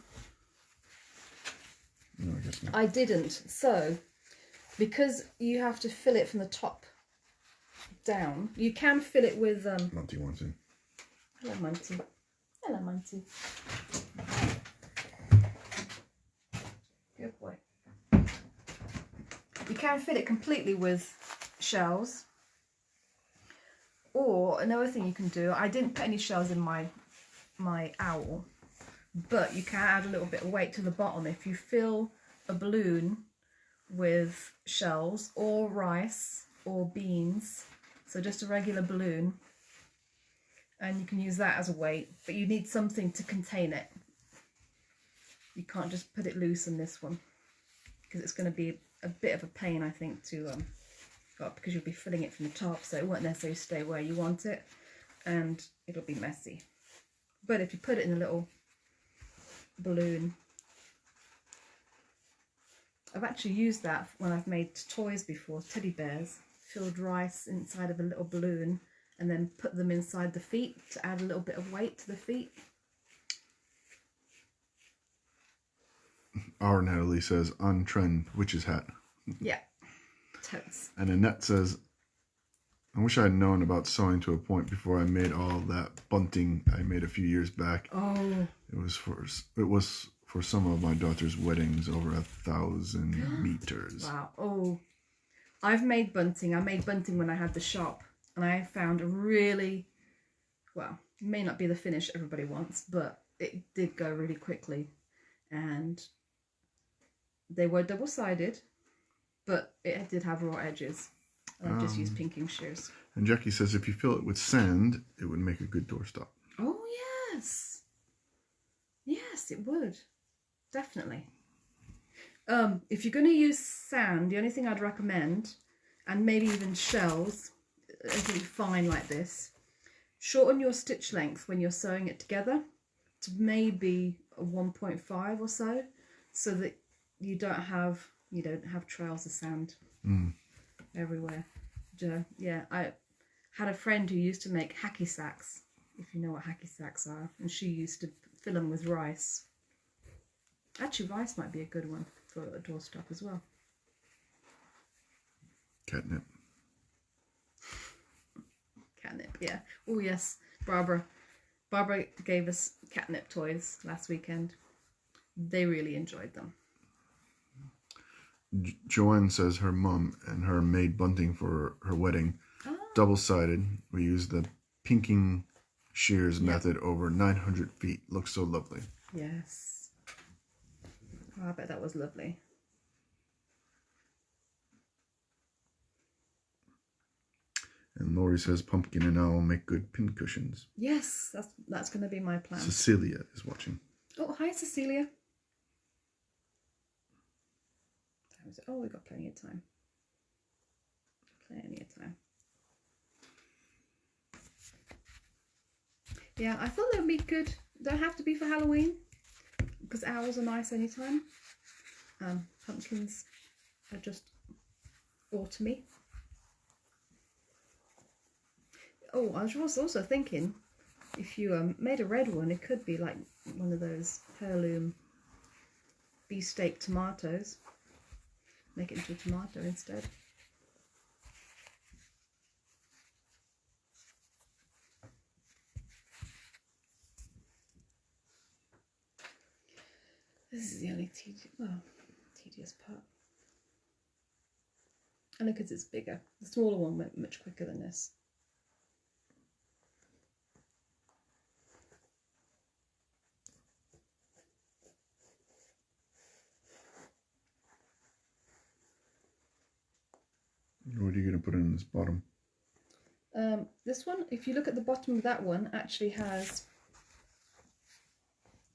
[SPEAKER 1] I guess not.
[SPEAKER 2] I didn't. So, because you have to fill it from the top down, you can fill it with...
[SPEAKER 1] What do you want to?
[SPEAKER 2] Hello, Monty. Hello, Monty. Good boy. You can fit it completely with shells. Or another thing you can do, I didn't put any shells in my owl, but you can add a little bit of weight to the bottom. If you fill a balloon with shells or rice or beans, so just a regular balloon, and you can use that as a weight, but you need something to contain it. You can't just put it loose on this one, because it's going to be a bit of a pain, I think, to because you'll be filling it from the top, so it won't necessarily stay where you want it, and it'll be messy. But if you put it in a little balloon, I've actually used that when I've made toys before, teddy bears, filled rice inside of a little balloon and then put them inside the feet to add a little bit of weight to the feet.
[SPEAKER 1] Our Natalie says, on trend, witch's hat.
[SPEAKER 2] Yeah, totes.
[SPEAKER 1] And Annette says, I wish I had known about sewing to a point before I made all that bunting I made a few years back.
[SPEAKER 2] Oh.
[SPEAKER 1] It was for some of my daughter's weddings, over 1,000 meters.
[SPEAKER 2] Wow. Oh, I've made bunting. I made bunting when I had the shop, and I found a really, well, it may not be the finish everybody wants, but it did go really quickly, and they were double-sided, but it did have raw edges. And I've just used pinking shears.
[SPEAKER 1] And Jackie says if you fill it with sand, it would make a good doorstop.
[SPEAKER 2] Oh, yes. Yes, it would. Definitely. If you're going to use sand, the only thing I'd recommend, and maybe even shells, anything fine like this, shorten your stitch length when you're sewing it together to maybe a 1.5 or so that you don't have trails of sand everywhere. Yeah, I had a friend who used to make hacky sacks, if you know what hacky sacks are, and she used to fill them with rice. Actually, rice might be a good one for a doorstop as well.
[SPEAKER 1] Catnip.
[SPEAKER 2] Catnip, yeah. Oh yes, Barbara gave us catnip toys last weekend. They really enjoyed them.
[SPEAKER 1] Joanne says her mum and her made bunting for her wedding.
[SPEAKER 2] Oh.
[SPEAKER 1] Double-sided. We used the pinking shears method over 900 feet. Looks so lovely.
[SPEAKER 2] Yes. Oh, I bet that was lovely.
[SPEAKER 1] And Lori says Pumpkin and Owl make good pincushions.
[SPEAKER 2] Yes, that's going to be my plan.
[SPEAKER 1] Cecilia is watching.
[SPEAKER 2] Oh, hi, Cecilia. Oh, we've got plenty of time. Plenty of time. Yeah, I thought they would be good. Don't have to be for Halloween, because owls are nice anytime. Pumpkins are just autumny. Oh, I was also thinking, if you made a red one, it could be like one of those heirloom beefsteak tomatoes. Make it into a tomato instead. This is the only tedious part. And look, because it's bigger. The smaller one went much quicker than this.
[SPEAKER 1] What are you going to put in this bottom?
[SPEAKER 2] This one, if you look at the bottom of that one, actually has,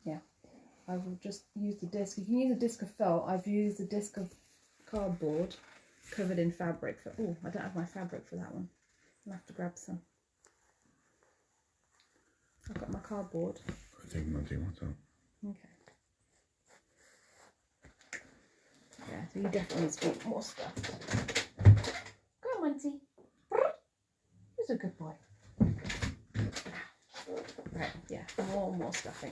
[SPEAKER 2] yeah, I will just use the disc. You can use a disc of felt. I've used a disc of cardboard covered in fabric. Oh, I don't have my fabric for that one. I'll have to grab some. I've got my cardboard.
[SPEAKER 1] I think Monty wants out.
[SPEAKER 2] Okay. Yeah, so you definitely need to put more stuff. Go on, Monty. He's a good boy. Right, yeah, more stuffing.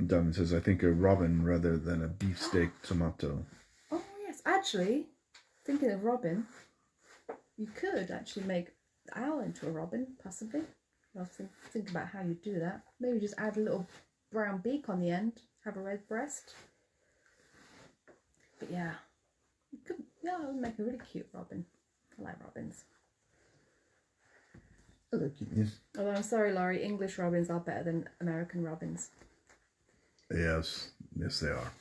[SPEAKER 1] Diamond says, I think a robin rather than a beefsteak tomato.
[SPEAKER 2] Oh, yes. Actually, thinking of robin, you could actually make the owl into a robin, possibly. I'll think about how you do that. Maybe just add a little brown beak on the end, have a red breast. But yeah, you could, yeah, it would make a really cute robin. I like robins.
[SPEAKER 1] Hello, cuteness.
[SPEAKER 2] Although I'm sorry, Laurie, English robins are better than American robins.
[SPEAKER 1] Yes, yes they are.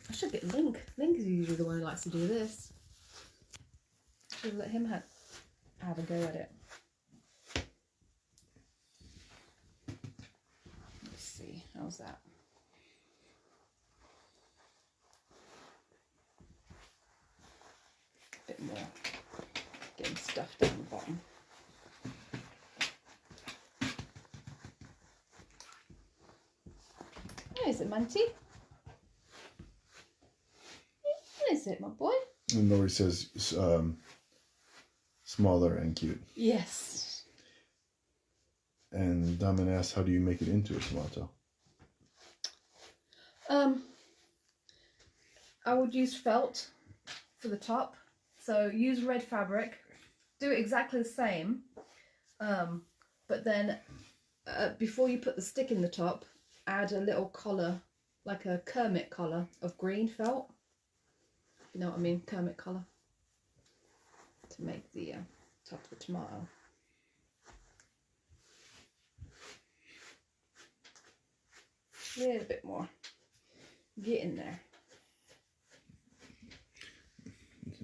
[SPEAKER 2] I should get Link. Link is usually the one who likes to do this. I should let him have a go at it. Let's see, how's that? A bit more. Getting stuff down the bottom. Where is it, Munty? Where is it, my boy?
[SPEAKER 1] And Lori says, smaller and cute.
[SPEAKER 2] Yes.
[SPEAKER 1] And Diamond asks, how do you make it into a tomato?
[SPEAKER 2] I would use felt for the top. So use red fabric. Do it exactly the same. But then before you put the stick in the top, add a little collar, like a Kermit collar of green felt. You know what I mean? Kermit collar. To make the top of the tomato. A little bit more. Get in there.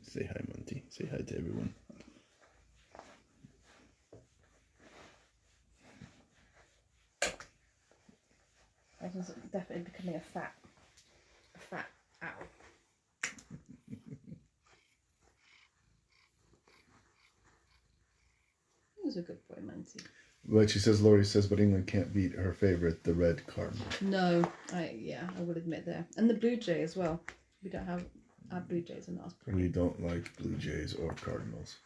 [SPEAKER 1] Say hi, Monty. Say hi to everyone.
[SPEAKER 2] This is definitely becoming a fat owl. He was a good boy, Monty.
[SPEAKER 1] Like she says, Lori says, but England can't beat her favorite, the red cardinal.
[SPEAKER 2] No, I will admit there. And the blue jay as well. We don't have our blue jays are not as pretty.
[SPEAKER 1] We don't like blue jays or cardinals.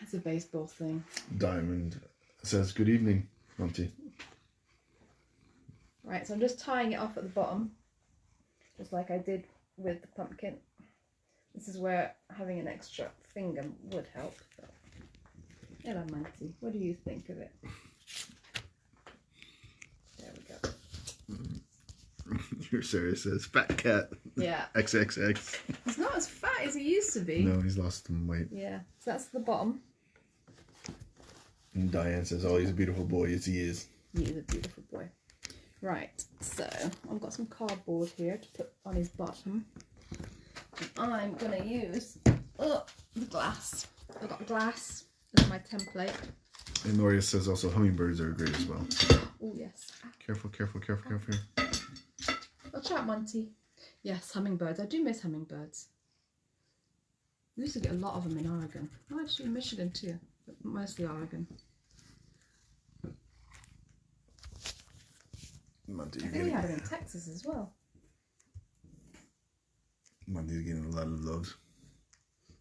[SPEAKER 2] It's a baseball thing.
[SPEAKER 1] Diamond says, good evening, Monty.
[SPEAKER 2] Right, so I'm just tying it off at the bottom, just like I did with the pumpkin. This is where having an extra finger would help. But... Hello, Monty. What do you think of it? There we go.
[SPEAKER 1] Your Sarah says, fat cat.
[SPEAKER 2] Yeah.
[SPEAKER 1] XXX.
[SPEAKER 2] He's not as fat as he used to be.
[SPEAKER 1] No, he's lost some weight.
[SPEAKER 2] Yeah, so that's the bottom.
[SPEAKER 1] And Diane says, oh, he's a beautiful boy. Yes, he is.
[SPEAKER 2] He is a beautiful boy. Right, so I've got some cardboard here to put on his bottom. And I'm going to use the glass. I've got glass as my template.
[SPEAKER 1] And Loria says also hummingbirds are great as well.
[SPEAKER 2] Oh, yes.
[SPEAKER 1] Careful, careful, careful, careful.
[SPEAKER 2] Watch out, Monty. Yes, hummingbirds. I do miss hummingbirds. We used to get a lot of them in Oregon. Oh, actually in Michigan too, but mostly Oregon.
[SPEAKER 1] Monty,
[SPEAKER 2] I think we had them in Texas as well.
[SPEAKER 1] Monty's getting a lot of those.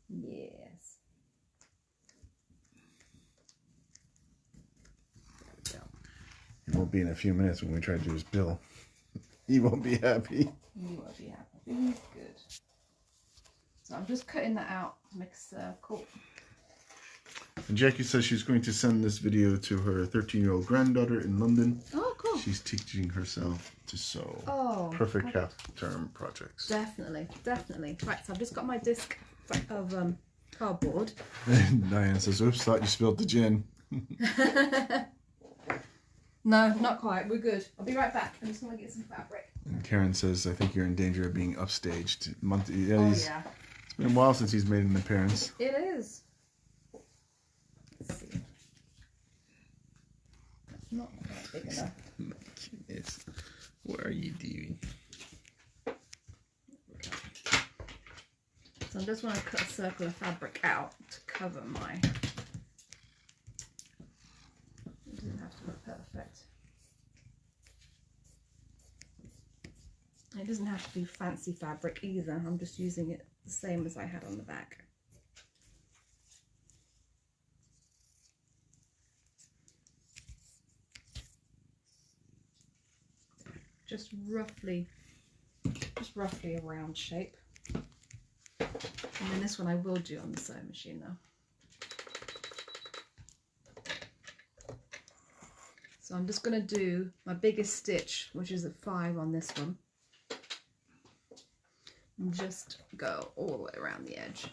[SPEAKER 2] Yes. There we go.
[SPEAKER 1] He won't be in a few minutes when we try to do his bill. He won't be happy.
[SPEAKER 2] You won't be happy. He's good. So I'm just cutting that out to make a circle.
[SPEAKER 1] And Jackie says she's going to send this video to her 13-year-old granddaughter in London.
[SPEAKER 2] Oh, cool.
[SPEAKER 1] She's teaching herself to sew.
[SPEAKER 2] Oh.
[SPEAKER 1] Perfect half-term projects.
[SPEAKER 2] Definitely, definitely. Right, so I've just got my disc of cardboard.
[SPEAKER 1] And Diane says, oops, thought you spilled the gin.
[SPEAKER 2] No, not quite. We're good. I'll be right back. I'm just going to get some fabric.
[SPEAKER 1] And Karen says, I think you're in danger of being upstaged. Monty, yeah,
[SPEAKER 2] Oh,
[SPEAKER 1] yeah. It's been a while since he's made an appearance.
[SPEAKER 2] It is. Let's see. That's not quite big enough.
[SPEAKER 1] My goodness. What are you doing?
[SPEAKER 2] So I just want to cut a circle of fabric out to cover my... It doesn't have to look perfect. It doesn't have to be fancy fabric either. I'm just using it the same as I had on the back. just roughly a round shape. And then this one I will do on the sewing machine though. So I'm just going to do my biggest stitch, which is at 5 on this one, and just go all the way around the edge.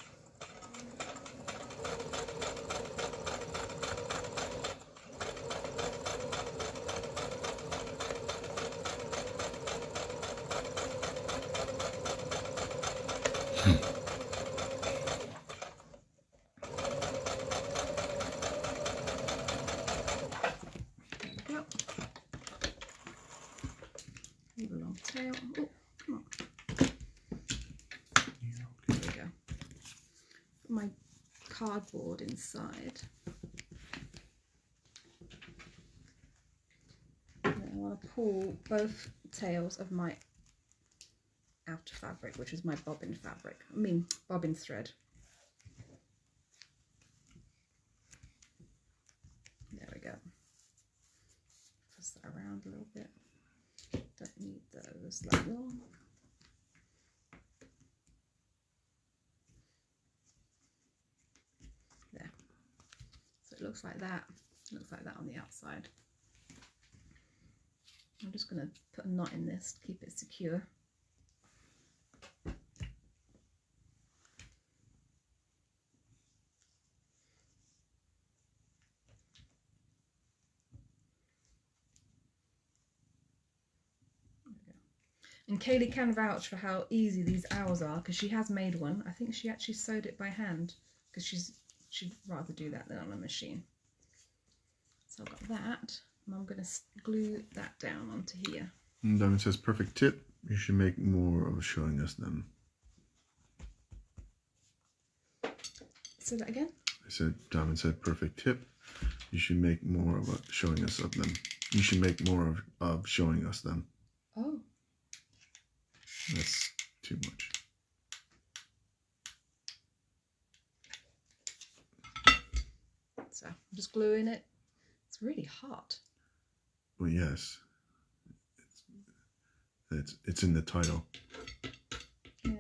[SPEAKER 2] Leave a long tail. Oh, come on. There we go. Put my cardboard inside. And then I want to pull both tails of my outer fabric, which is my bobbin fabric. Bobbin thread. There we go. Twist that around a little bit. Don't need those that long. There. So it looks like that. It looks like that on the outside. I'm just going to put a knot in this to keep it secure. And Kaylee can vouch for how easy these owls are, because she has made one. I think she actually sewed it by hand, because she'd rather do that than on a machine. So I've got that, and I'm going to glue that down onto here.
[SPEAKER 1] And Diamond says, perfect tip. You should make more of showing us them.
[SPEAKER 2] Say that again?
[SPEAKER 1] Diamond said, perfect tip. You should make more of showing us of them. You should make more of showing us them.
[SPEAKER 2] Oh.
[SPEAKER 1] That's too much.
[SPEAKER 2] So I'm just gluing it. It's really hot.
[SPEAKER 1] Well, yes. It's in the title.
[SPEAKER 2] Yeah.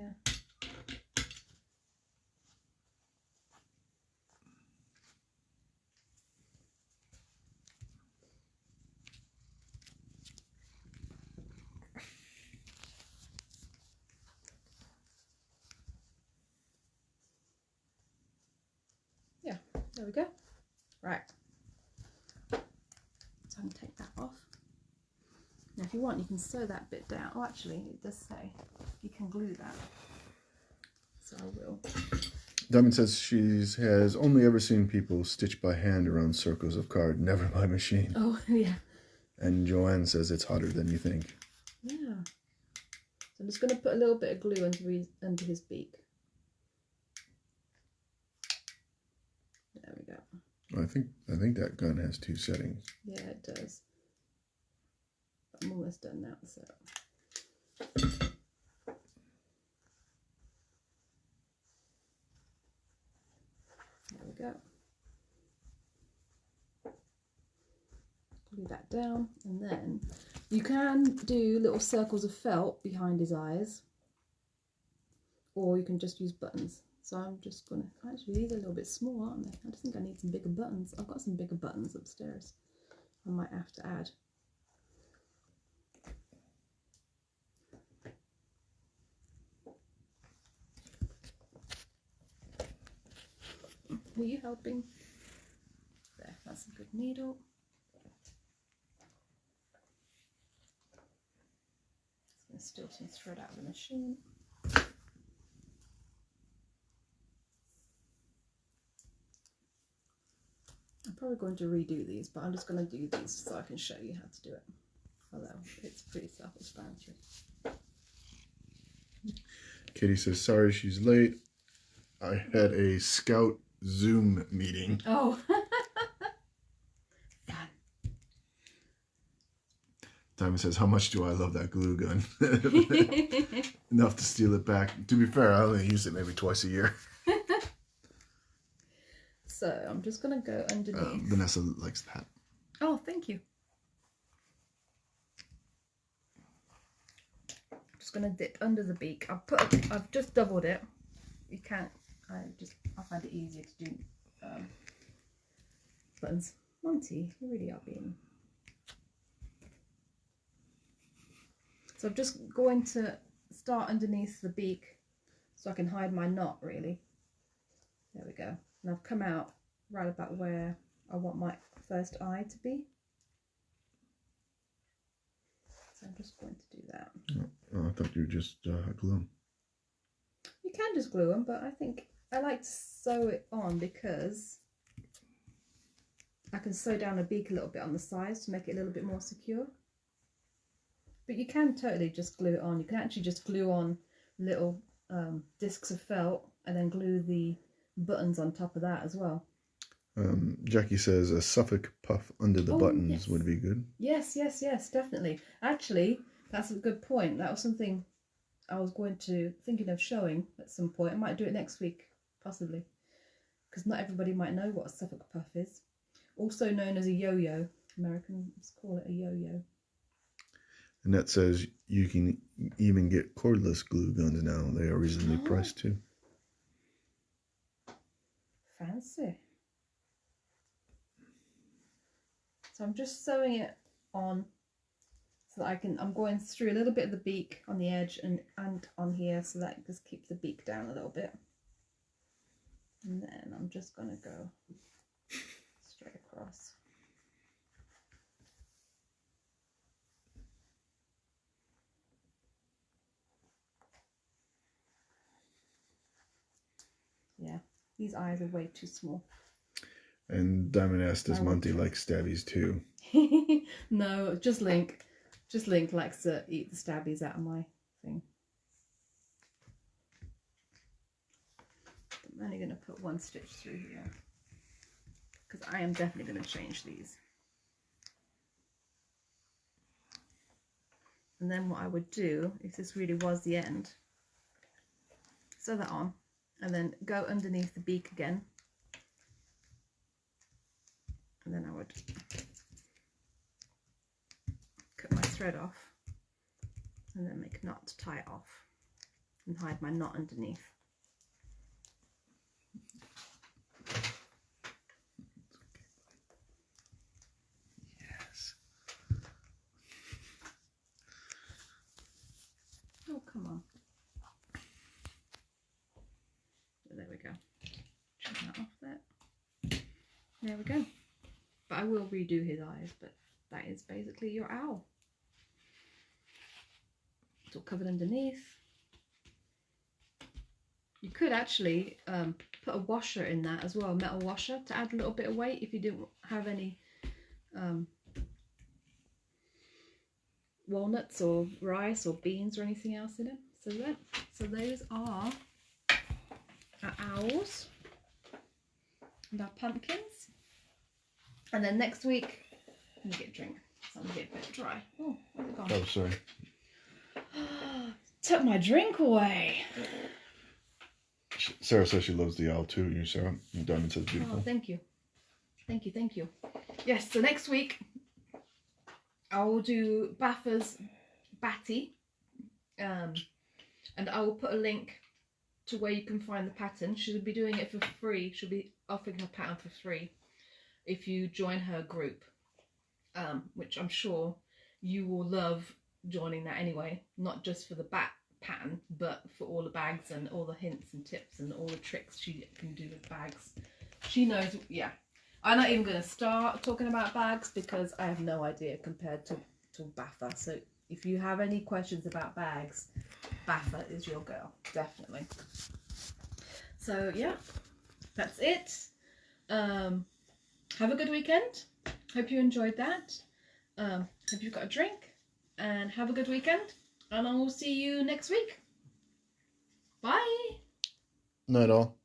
[SPEAKER 2] Yeah, there we go. Right. So I'm going to take that off. Now if you want, you can sew that bit down. Oh, actually, it does say you can glue that. So I will.
[SPEAKER 1] Diamond says she has only ever seen people stitch by hand around circles of card, never by machine.
[SPEAKER 2] Oh, yeah.
[SPEAKER 1] And Joanne says it's hotter than you think.
[SPEAKER 2] Yeah. So I'm just going to put a little bit of glue under his beak. There we go.
[SPEAKER 1] I think that gun has 2 settings.
[SPEAKER 2] Yeah, it does. I'm almost done now, so. There we go. Glue that down, and then you can do little circles of felt behind his eyes, or you can just use buttons. So I'm just gonna, actually these are a little bit small, aren't they? I just think I need some bigger buttons. I've got some bigger buttons upstairs. I might have to add. Are you helping? There, that's a good needle. Just gonna steal some thread out of the machine. I'm probably going to redo these, but I'm just going to do these so I can show you how to do it. Although it's pretty self-explanatory.
[SPEAKER 1] Katie says, sorry she's late. I had a scout Zoom meeting.
[SPEAKER 2] Oh.
[SPEAKER 1] Diamond says, how much do I love that glue gun? Enough to steal it back. To be fair, I only use it maybe twice a year.
[SPEAKER 2] So I'm just going to go underneath.
[SPEAKER 1] Vanessa likes that.
[SPEAKER 2] Oh, thank you. just going to dip under the beak. I've just doubled it. You can't, I find it easier to do buttons. Monty, you really are being. So I'm just going to start underneath the beak so I can hide my knot, really. There we go. And I've come out right about where I want my first eye to be. So I'm just going to do that.
[SPEAKER 1] Oh, I thought you just glue them.
[SPEAKER 2] You can just glue them, but I think I like to sew it on because I can sew down a beak a little bit on the sides to make it a little bit more secure. But you can totally just glue it on. You can actually just glue on little discs of felt and then glue the buttons on top of that as well.
[SPEAKER 1] Jackie says a Suffolk puff under the buttons
[SPEAKER 2] yes.
[SPEAKER 1] would be good.
[SPEAKER 2] Yes, definitely. Actually, that's a good point. That was something I was thinking of showing at some point. I might do it next week, possibly, because not everybody might know what a Suffolk puff is. Also known as a yo-yo. Americans call it a yo-yo.
[SPEAKER 1] And that says you can even get cordless glue guns now. They are reasonably priced too.
[SPEAKER 2] Fancy. So I'm just sewing it on so that I'm going through a little bit of the beak on the edge and on here, so that just keeps the beak down a little bit. And then I'm just going to go straight across. Yeah, these eyes are way too small.
[SPEAKER 1] And Diamond asked, does Monty like stabbies too?
[SPEAKER 2] No, just Link. Just Link likes to eat the stabbies out of my thing. I'm only going to put one stitch through here because I am definitely going to change these. And then what I would do, if this really was the end, sew that on and then go underneath the beak again. And then I would cut my thread off and then make a knot to tie it off and hide my knot underneath.
[SPEAKER 1] Yes.
[SPEAKER 2] Oh, come on. There we go. Trim that off there. There we go. But I will redo his eyes, but that is basically your owl. It's all covered underneath. You could actually put a washer in that as well, a metal washer, to add a little bit of weight if you didn't have any walnuts or rice or beans or anything else in it. So those are our owls and our pumpkins. And then next week, let me get a drink. So I'm going to get a bit dry. Oh, where's it gone?
[SPEAKER 1] Oh, sorry.
[SPEAKER 2] Took my drink away.
[SPEAKER 1] Sarah says she loves the owl too. You, Sarah. And Diamond says beautiful.
[SPEAKER 2] Oh, thank you. Thank you. Yes, so next week, I will do Baffa's Batty. And I will put a link to where you can find the pattern. She'll be doing it for free. She'll be offering her pattern for free if you join her group, which I'm sure you will love joining that anyway, not just for the bat pattern, but for all the bags and all the hints and tips and all the tricks she can do with bags. She knows, yeah. I'm not even going to start talking about bags because I have no idea compared to Baffa. So if you have any questions about bags, Baffa is your girl, definitely. So yeah, that's it. Have a good weekend. Hope you enjoyed that. Hope you've got a drink and have a good weekend. And I will see you next week. Bye.
[SPEAKER 1] Night all.